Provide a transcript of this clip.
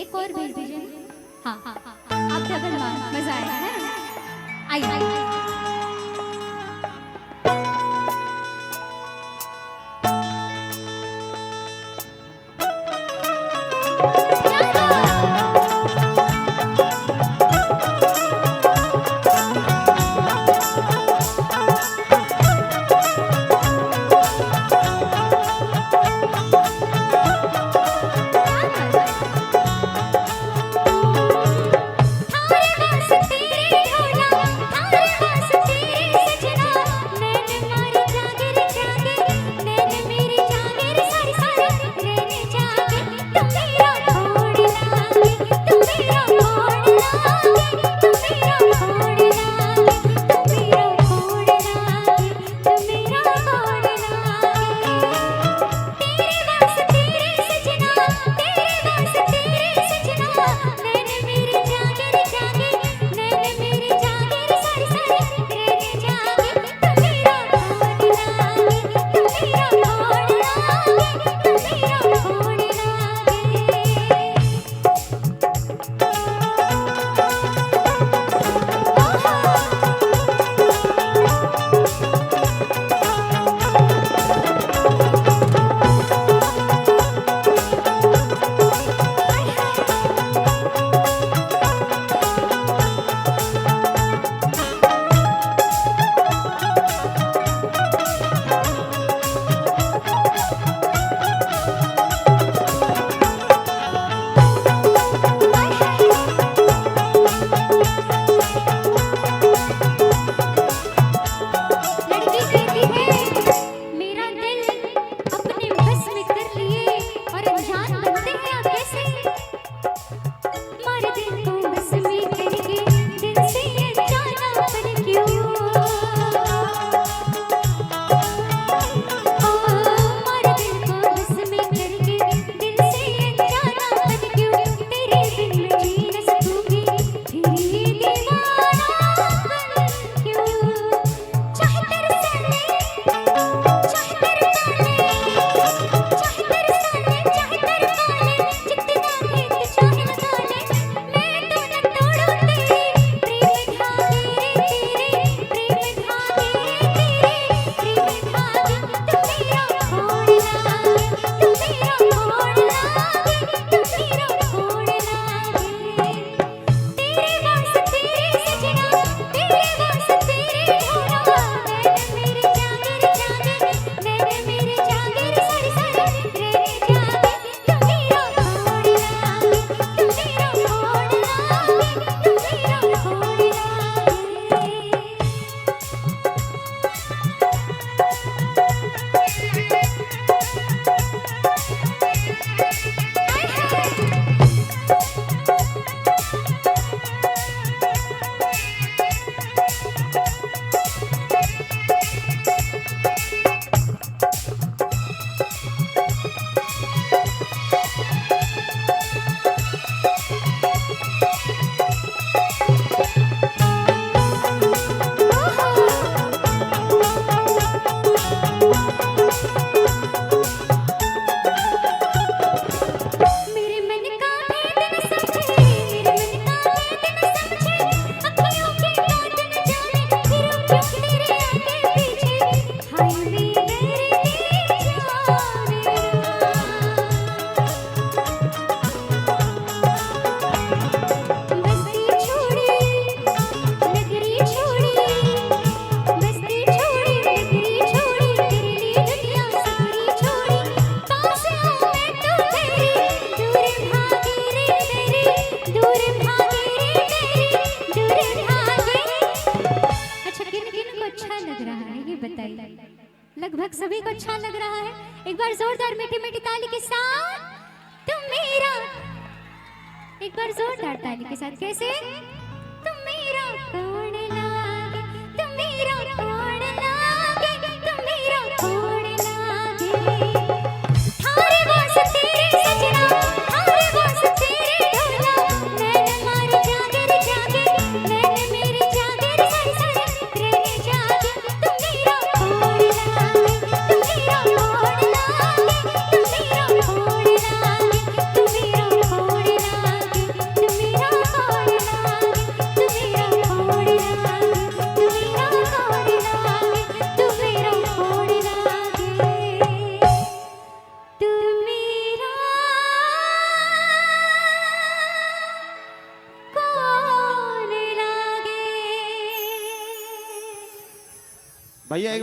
एक और भेज दीजिए। हाँ हाँ आप डबल मार, मजा आएगा है ना। आइए लगभग सभी को अच्छा लग रहा है। एक बार जोरदार मीठी मीठी ताली के साथ तुम मेरा, एक बार जोरदार ताली के साथ कैसे? तुम मेरा कौन लागे, तुम मेरा कौन लागे, तुम मेरा कौन लागे। थारे वास तेरे सजना, थारे वास तेरे ढोला, नैन मारे जागे रे जागे, नैन मेरे जागे रे सरे सरे रे जागे। तुम मेरा कौन लागे, तुम मेरा कौन लागे, तुम मेरा कौन लागे, तुम मेरा कौन लागे। भैया एक